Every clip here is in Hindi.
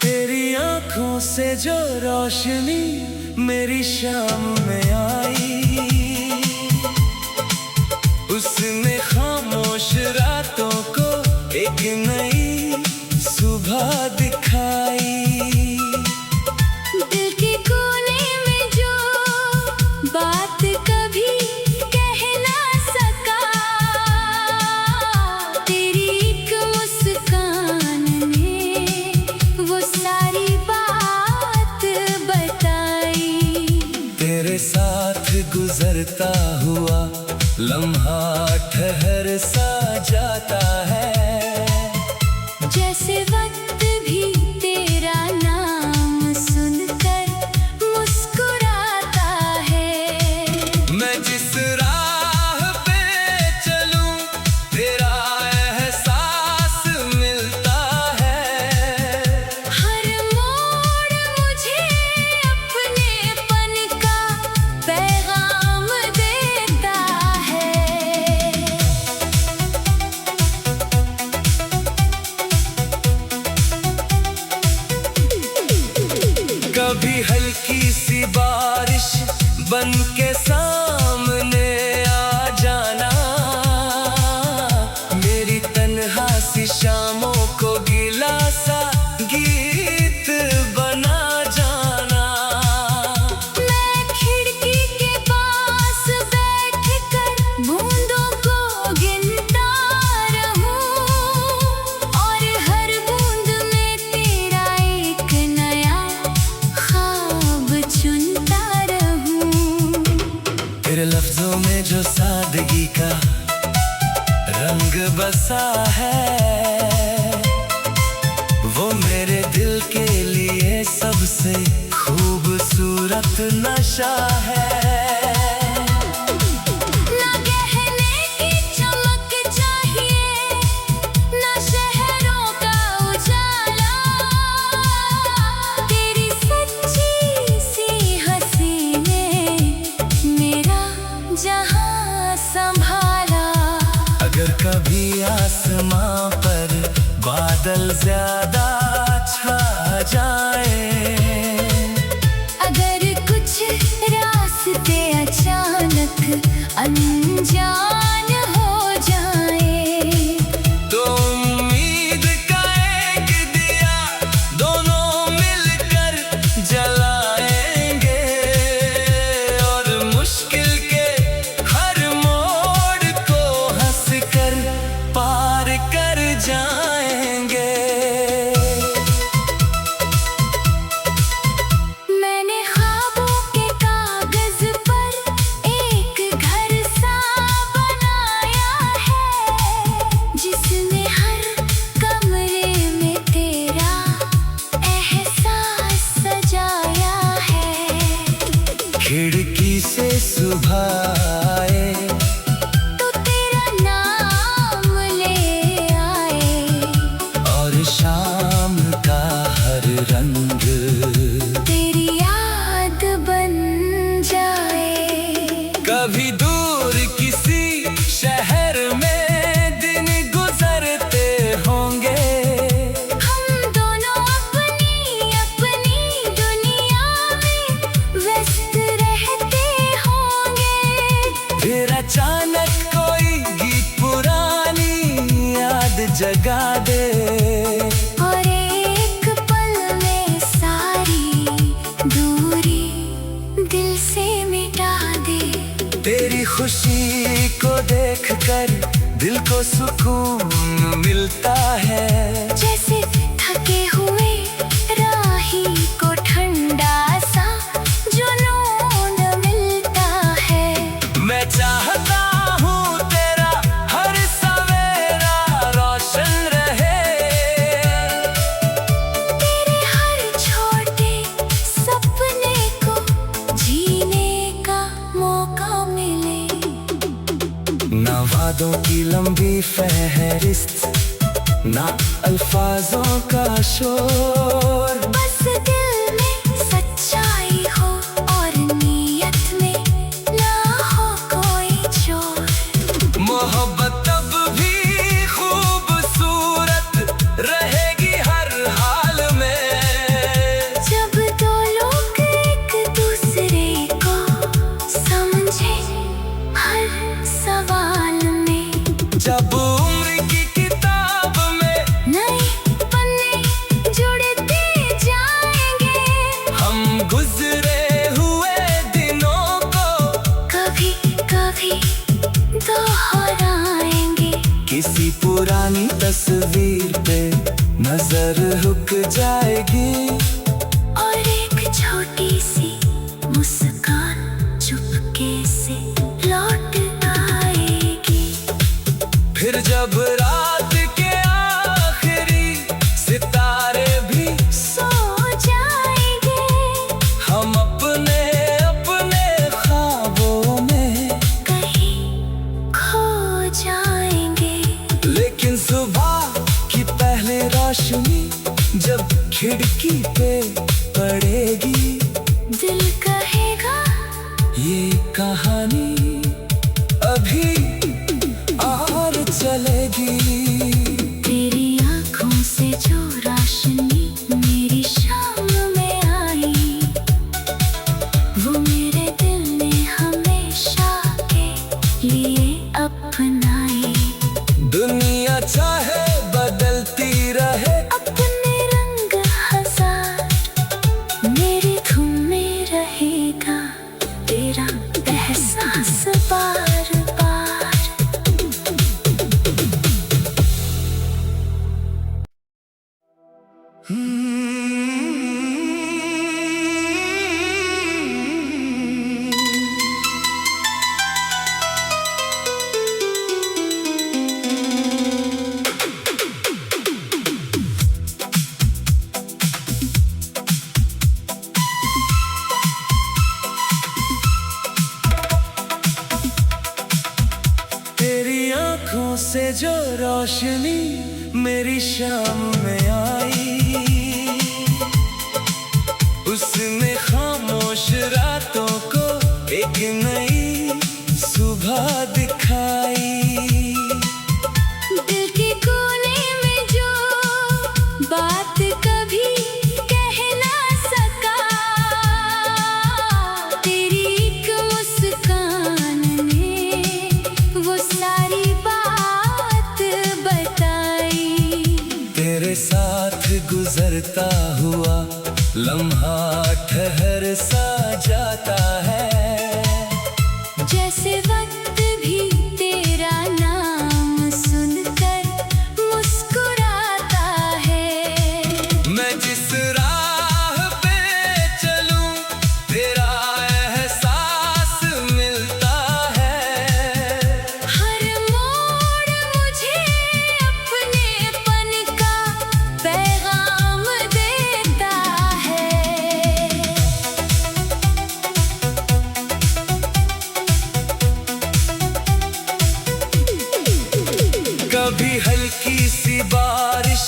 तेरी आंखों से जो रोशनी मेरी शाम में आई, उसने खामोश रातों को एक नई सुबह दिखाई। दिल के कोने में जो बात कभी कह ना सका, तेरी एक मुस्कान ने वो सारी बात बताई। तेरे साथ गुजरता हुआ लम्हा ठहर सा जाता है, जैसे वक्त भी तेरा नाम सुनकर मुस्कुराता है। मैं जिस राह पे चलूं तेरा एहसास मिलता है। हर मोड़ मुझे अपनेपन का पैगाम देता है। कभी हल्की सी बारिश बन के सामने आ जाना, मेरी तन्हा सी शामों को गीला सा गीत बना जाना। मैं खिड़की के पास बैठकर बूंदों को गिनता रहूं, और हर बूंद में तेरा एक नया ख्वाब चुनता रहूं। तेरे लफ्जों में जो सादगी का रंग बसा है, वो मेरे दिल के लिए सबसे खूबसूरत नशा है। ना गहने की चमक चाहिए, ना शहरों का उजाला, तेरी सच्ची सी हंसी ने मेरा जहां संभाला। अगर कभी आसमां पर बादल ज्यादा छा जाए, अगर कुछ रास्ते अचानक अनजान हो जाए, तो उम्मीद का एक दिया दोनों मिलकर जलाएंगे, और मुश्किल के हर मोड़ को हंसकर पार कर जाएंगे। मैंने ख्वाबों के कागज पर एक घर सा बनाया है, जिसमें हर कमरे में तेरा एहसास सजाया है। खिड़की से सुबह आए तो तेरा नाम ले आए, और शाम का हर रंग तेरी याद बन जाए। कभी दूर किसी शहर में दिन गुजरते होंगे, हम दोनों अपनी अपनी दुनिया में व्यस्त रहते होंगे। फिर अचानक कोई गीत पुरानी याद जगा दे, और एक पल में सारी दूरी दिल से मिटा दे। तेरी खुशी को देखकर दिल को सुकून मिलता है, जैसे थके हुए राही को ठंडा सा जुनून मिलता है। मैं चाहता हूँ तेरा हर सवेरा रोशन रहे, तेरे हर छोटे सपने को जीने का मौका वादों की लंबी फहरिस्त, ना अल्फाजों का शोर। बस दिल में सच्चाई हो और नीयत में ना हो कोई चोर। मोहब्बत तब भी खूबसूरत रहेगी हर हाल में, जब दो लोग एक दूसरे को समझे हर सवाल में। जब उम्र की किताब में नए पन्ने जुड़ते जाएंगे, हम गुजरे हुए दिनों को कभी कभी दोहराएंगे। किसी पुरानी तस्वीर पे नजर रुक जाएगी, और एक छोटी सी मुस्कान चुपके से लौट आएगी। फिर जब रात के आखिरी सितारे भी सो जाएंगे, हम अपने अपने ख्वाबों में कहीं खो जाएंगे। लेकिन सुबह की पहली रोशनी जब खिड़की पे पड़ेगी, दिल कहेगा ये कहानी अभी और चलेगी। तेरी आँखों से जो रोशनी मेरी शाम में आई, वो मेरे दिल ने हमेशा के लिए अपनाई। दुनिया चाहे बदलती रहे, अपने रंग हजार मेरी धुन में रहेगा तेरा एहसास बार बार। तेरी आंखों से जो रोशनी मेरी शाम में आई, उसने खामोश रातों को एक नई सुबह दिखाई। दिल के कोने में जो बात कभी कह ना सका, तेरी एक मुस्कान ने वो सारी बात बताई। तेरे साथ गुजरता हुआ लम्हा ठहर सा जाता है, जैसे वक्त भी तेरा नाम सुनकर मुस्कुराता है। मैं जिस राह पे चलूं तेरा एहसास मिलता है। हर मोड़ मुझे अपनेपन का पैगाम देता है। कभी हल्की सी बारिश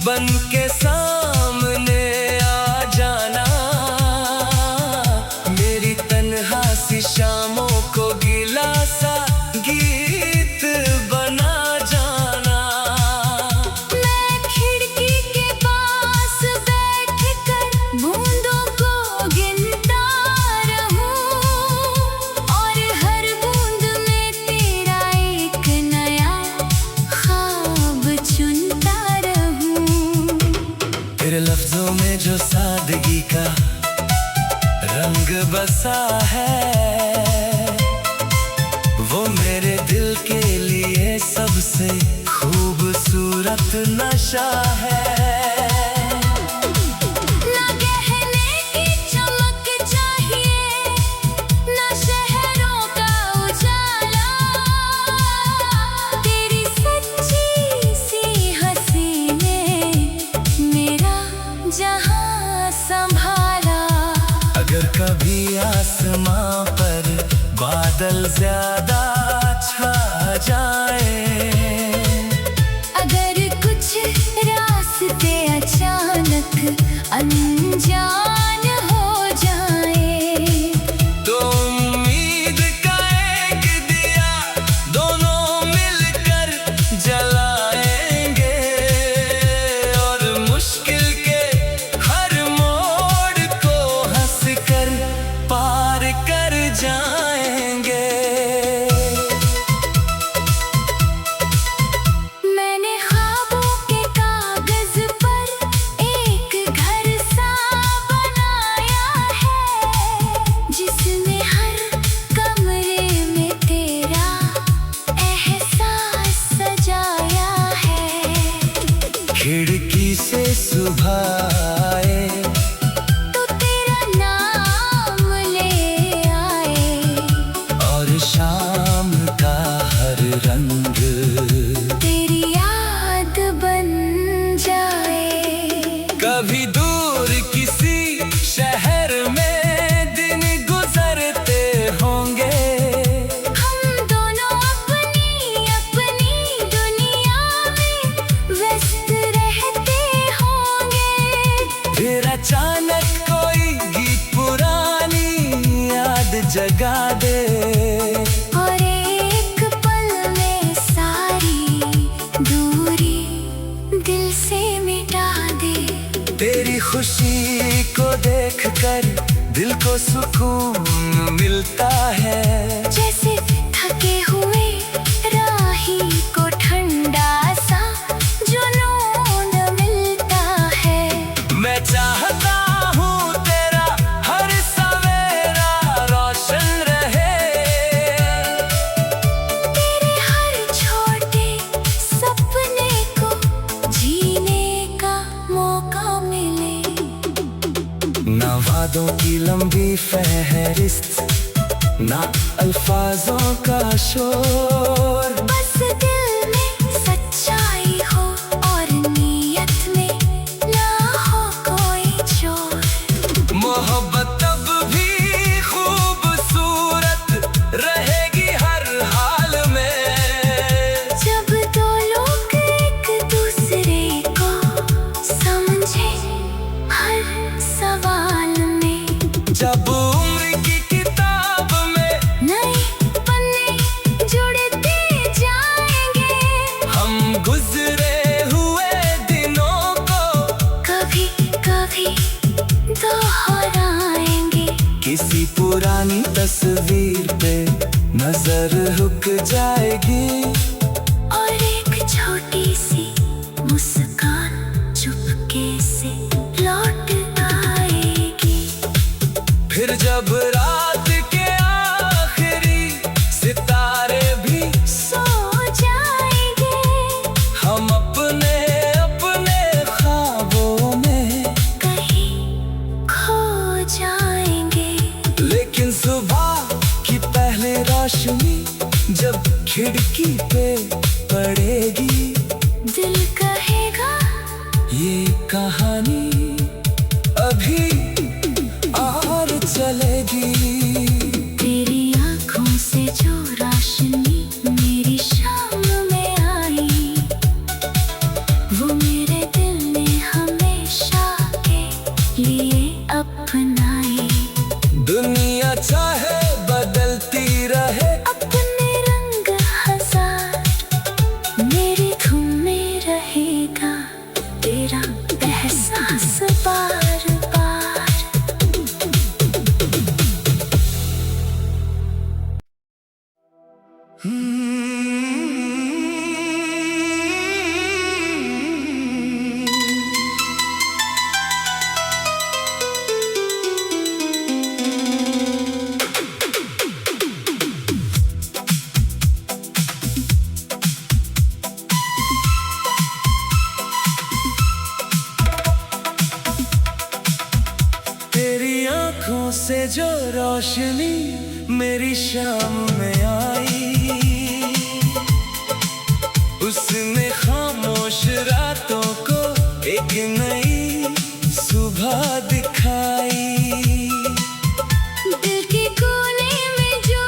बन के सामने आ जाना, मेरी तन्हा सी शामों को गिला सा गीत बना जाना। मैं खिड़की के पास बैठकर बूंदों को गिनता रहूं, और हर बूंद में तेरा एक नया ख्वाब चुनता रहूं। तेरे लफ्जों में जो सादगी का रंग बसा है, वो मेरे दिल के लिए सबसे खूबसूरत नशा है। ना गहने की चमक चाहिए, ना शहरों का उजाला, तेरी सच्ची सी हंसी ने मेरा जहां संभाला। अगर कभी आसमां पर बादल ज्यादा छा जाए, जाएंगे। मैंने ख्वाबों के कागज पर एक घर सा बनाया है, जिसमें हर कमरे में तेरा एहसास सजाया है। खिड़की से सुबह आए तो तेरा नाम ले आए, और शाम का हर रंग तेरी याद बन जाए। कभी दूर किसी शहर में दिन गुजरते होंगे। हम दोनों अपनी अपनी दुनिया में व्यस्त रहते होंगे। फिर अचानक कोई गीत पुरानी याद जगा दे, और एक पल में सारी दूरी दिल से मिटा दे। तेरी खुशी को देखकर दिल को सुकून मिलता है। जैसे थके हुए राही को ठंडा सा जुनून मिलता है। मैं चाहता हूँ तेरा हर सवेरा रोशन रहे। तेरे हर छोटे सपने को जीने का मौका मिले। ना वादों की लंबी फहरिस्त, ना अल्फाजों का शोर। बस दिल में सच्चाई हो और नीयत में ना हो कोई चोर। मोहब्बत तब भी खूबसूरत रहेगी हर हाल में, जब दो लोग एक दूसरे को समझे हर सवाल में। जब उम्र की किताब में नए पन्ने जुड़ते जाएंगे। हम गुजरे हुए दिनों को कभी कभी दोहराएंगे। किसी पुरानी तस्वीर पे नजर रुक जाएगी, और एक छोटी सी मुस्कान चुपके से लौट आएगी। फिर जब रात के आखिरी सितारे भी सो जाएंगे। हम अपने अपने ख्वाबों में, कहीं खो जाएंगे। लेकिन सुबह की पहली रोशनी जब खिड़की पे पड़ेगी, दिल कहेगा ये कहानी अभी और चलेगी। तेरी आंखों से जो रोशनी मेरी शाम में आई, वो मेरे दिल ने हमेशा के लिए अपनाई। दुनिया चाहे बदलती रहे, अपने रंग हजार मेरी धुन में रहेगा तेरा एहसास बार बार। तेरी आंखों से जो रोशनी मेरी शाम में आई, उसने खामोश रातों को एक नई सुबह दिखाई। दिल के कोने में जो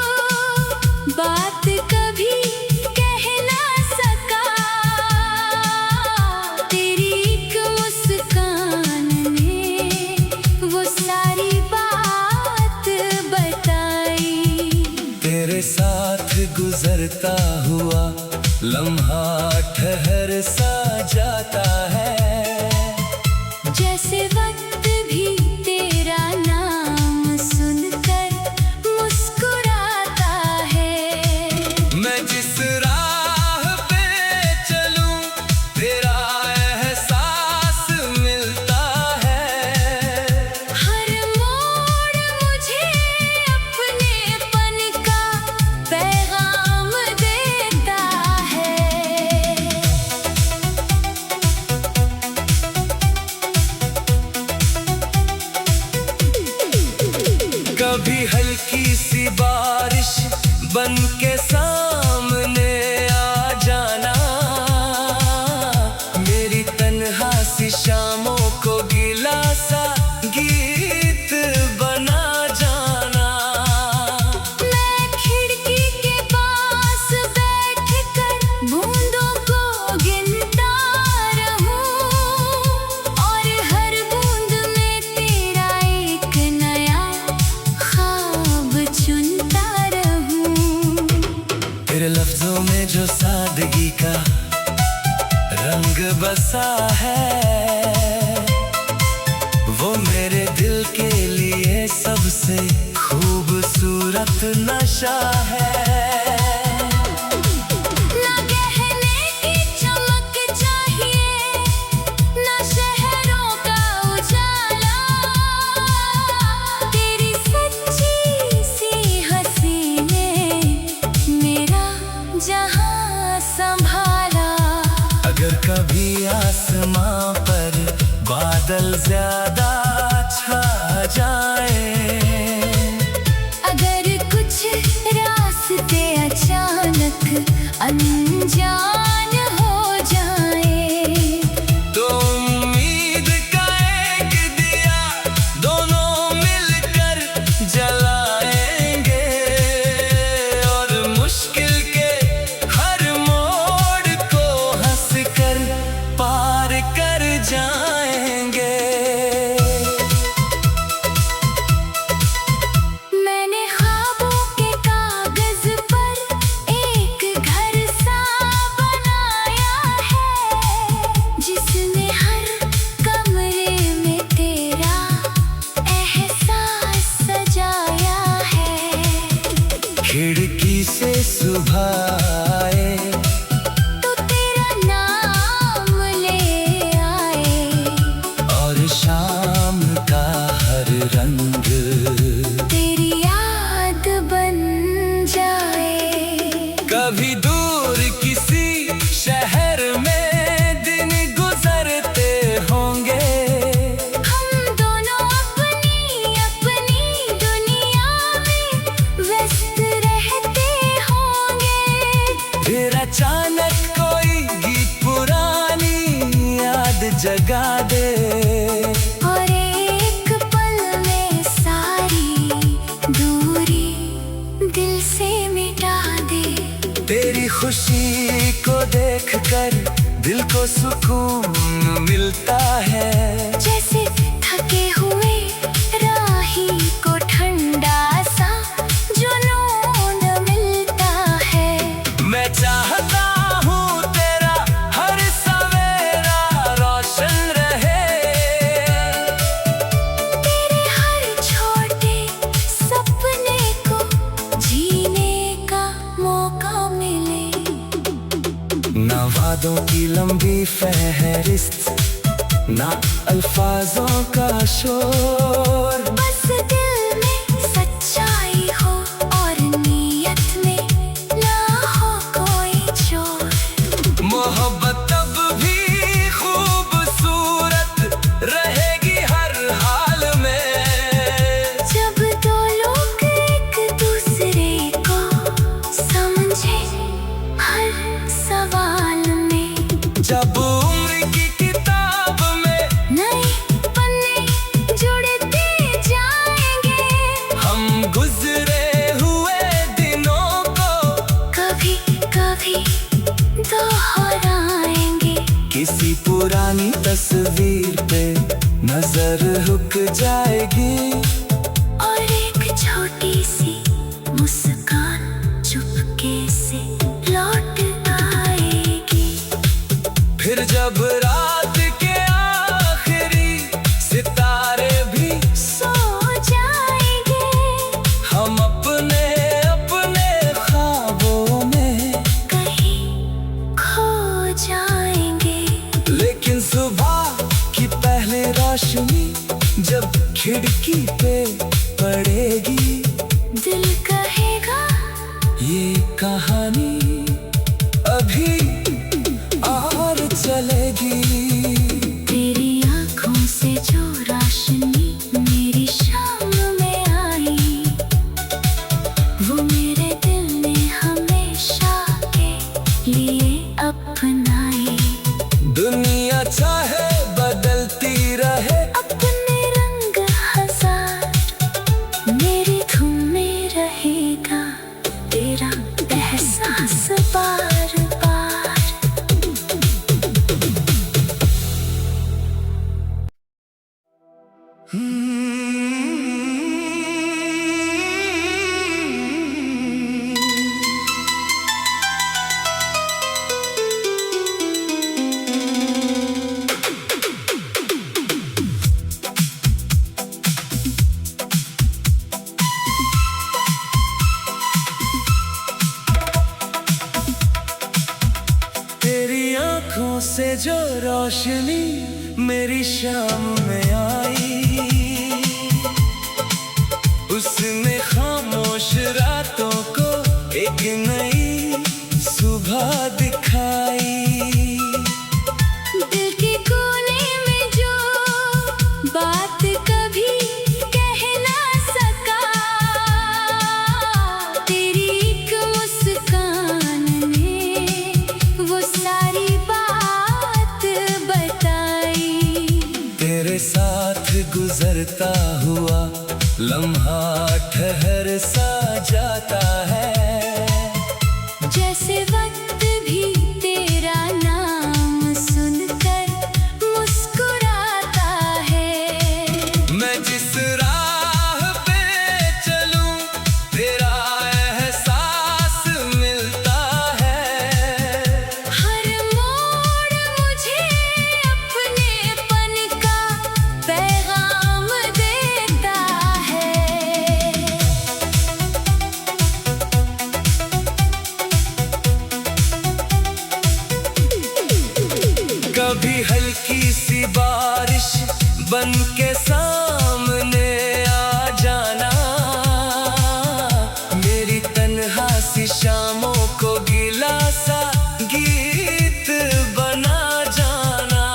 बात कभी कह ना सका, तेरी एक मुस्कान ने वो सारी बात बताई। तेरे साथ गुजरता हुआ लम्हा ठहर सा जाता है, जैसे वक्त भी तेरा नाम सुनकर मुस्कुरा बन के सामने आ जाना, मेरी तन्हा सी शामों को गीला सा गीत बना जाना। मैं खिड़की के पास बैठकर बूंदों को गिनता रहूं और हर बूंद में तेरा एक नया ख्वाब चुनता रहूं। तेरे लफ्जों में जो सादगी का रंग बसा है, वो मेरे दिल के लिए सबसे खूबसूरत नशा है। ना गहने की चमक चाहिए, ना शहरों का उजाला, तेरी सच्ची सी हंसी ने मेरा जहां संभाला। अगर कभी आसमां पर बादल ज्यादा छा जाए, अगर कुछ रास्ते अचानक अनजान हो जाए, तो उम्मीद का एक दिया दोनों मिलकर जलाएंगे और मुश्किल के हर मोड़ को हंसकर पार कर जाएंगे। मैंने ख्वाबों के कागज पर एक घर सा बनाया है, जिसमें हर कमरे में तेरा एहसास सजाया है। खिड़की से सुबह आए तो तेरा नाम ले आए और शाम का हर रंग तेरी याद बन जाए। कभी दूर किसी शहर में दिन गुजरते होंगे, हम दोनों अपनी अपनी दुनिया में व्यस्त रहते होंगे। फिर अचानक कोई गीत पुरानी याद जगा दे, और एक पल में सारी दूरी दिल से मिटा दे। तेरी खुशी को देखकर दिल को सुकून मिलता है। जैसे थके हुए राही को ठंडा सा जुनून मिलता है। मैं चाहता हूँ तेरा हर सवेरा रोशन रहे, तेरे हर छोटे सपने को जीने का मौका मिले। ना वादों की लंबी फहरिस्त, ना अल्फाजों का शोर, बस दिल में सच्चाई हो और नीयत में ना हो कोई चोर। मोहब्बत तब भी खूबसूरत रहेगी हर हाल में, जब दो लोग एक दूसरे को समझे हर सवाल में। जब उम्र की किताब में नए पन्ने जुड़ते जाएंगे, हम गुजरे हुए दिनों को कभी कभी दोहराएंगे। किसी पुरानी तस्वीर पे नजर रुक जाएगी, और एक छोटी सी मुस्कान चुपके से लौट आएगी। फिर जब रात के आखिरी सितारे भी सो जाएंगे, हम अपने अपने ख्वाबों में कहीं खो जाएंगे। लेकिन सुबह की पहली रोशनी जब खिड़की पे पड़ेगी, दिल कहेगा ये कहानी अभी और चलेगी। तेरी आंखों से जो रोशनी मेरी शाम में आई, वो मेरे दिल ने से जो रोशनी मेरी शाम में आई, उसने खामोश रातों को एक नई सुबह दिखाई। दिल के कोने में जो बात कभी कह ना सका, तेरी एक मुस्कान ने वो सारी बात बताई। तेरे साथ गुजरता हुआ लम्हा ठहर सा जाता है, जैसे वक्त भी तेरा नाम सुनकर मुस्कुराता है। मैं जिस राह पे चलूं तेरा एहसास मिलता है। हर मोड़ मुझे अपनेपन का पैगाम देता है। कभी हल्की सी बारिश बन के सामने आ जाना, मेरी तन्हा सी शामों को गिला सा गीत बना जाना।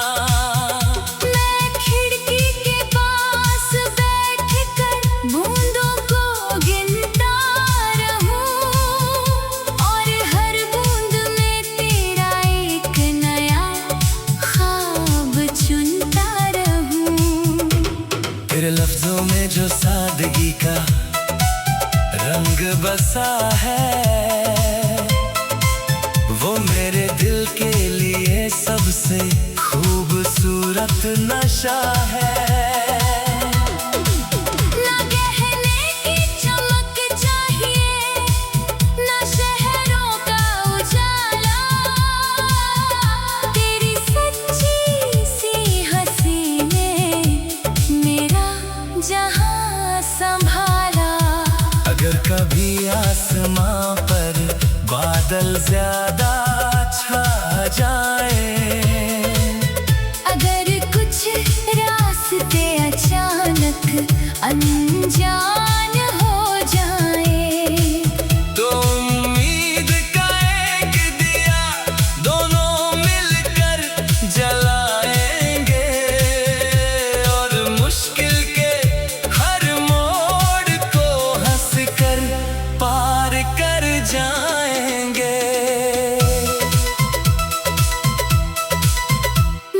मैं खिड़की के पास बैठकर बूंदों को गिनता रहूं, और हर बूंद में तेरा एक नया ख्वाब चुनता रहूं। तेरे लफ्जों में जो सादगी का रंग बसा है, वो मेरे दिल के लिए सबसे खूबसूरत नशा है। ना गहने की चमक चाहिए, ना शहरों का उजाला, तेरी सच्ची सी हंसी ने मेरा जहां संभाला। अगर कभी आसमां पर बादल ज्यादा छा जाए, अगर कुछ रास्ते अचानक अनजान हो जाए, तो उम्मीद का एक दिया दोनों मिलकर जलाएंगे, और मुश्किल के हर मोड़ को हंसकर पार कर जाएंगे।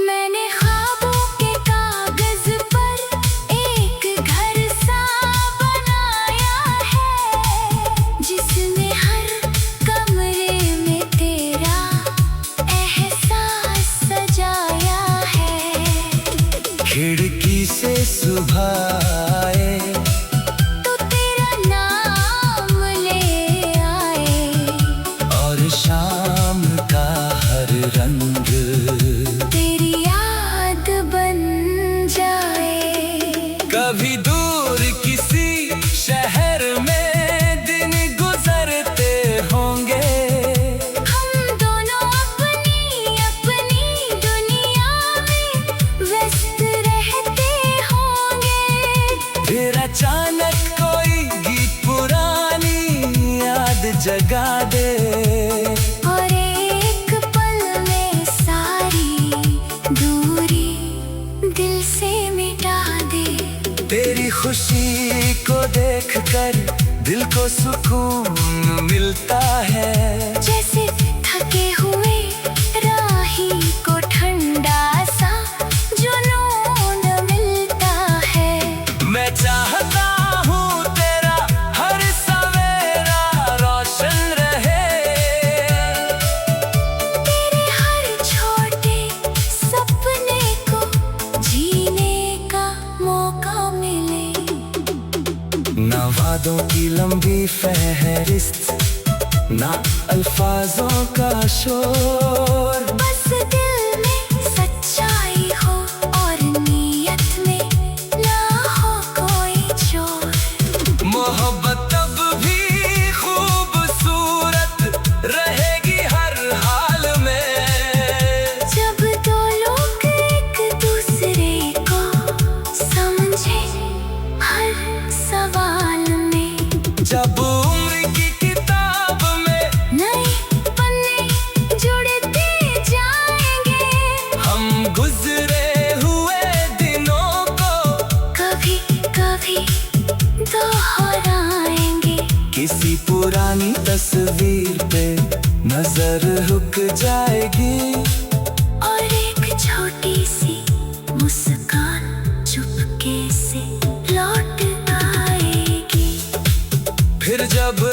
मैंने ख्वाबों के कागज पर एक घर सा बनाया है, जिसमें हर कमरे में तेरा एहसास सजाया है। खिड़की से सुबह आए तो तेरा नाम ले आए, और शाम का हर रंग तेरी याद बन जाए। कभी दूर किसी शहर में दिन गुजरते होंगे, हम दोनों अपनी अपनी दुनिया में व्यस्त रहते होंगे। फिर अचानक कोई गीत पुरानी याद जगा दे, और एक पल में सारी दूरी दिल से मिटा दे। तेरी खुशी को देखकर दिल को सुकून मिलता है, जैसे थके हुए राही को ठंडा सा जुनून मिलता है। मैं चाहता हूँ तेरा हर सवेरा रोशन रहे, तेरे हर छोटे सपने को जीने का मौका मिले। ना वादों की लंबी फहरिस्त, ना अल्फाजों का शोर, बस दिल में सच्चाई हो और नीयत में ना हो कोई चोर। मोहब्बत तब भी खूबसूरत रहेगी हर हाल में, जब भी दोहराएंगे। किसी पुरानी तस्वीर पे नजर रुक जाएगी और एक छोटी सी मुस्कान चुपके से लौट आएगी। फिर जब